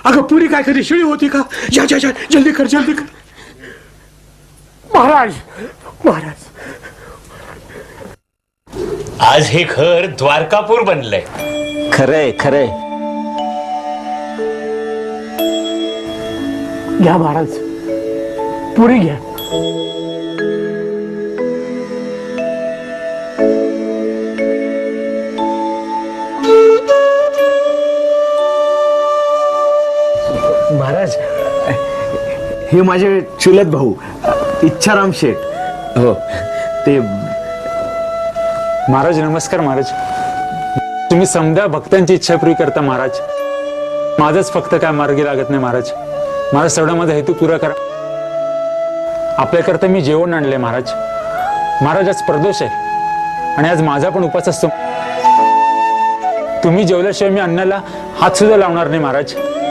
अगं पुरी काय कधी शिळी होती का? जा जा जा, जल्दी कर जल्दी कर. महाराज महाराज, आज हे घर द्वारकापूर बनलंय. खरंय खरंय. घ्या महाराज, पुरी घ्या. महाराज, हे माझे चुलत भाऊ इच्छाराम शेठ. हो ते. महाराज नमस्कार. महाराज तुम्ही समजा भक्तांची इच्छा पुरी करता महाराज. माझंच फक्त काय मार्गी लागत नाही महाराज. महाराज तेवढा माझा हेतू पुरा करा. आपल्याकरता मी जेवण आणले महाराज. महाराज आज प्रदोष आहे आणि आज माझा पण उपास असतो. तुम्ही जेवल्याशिवाय मी अन्नाला हात सुद्धा लावणार नाही महाराज.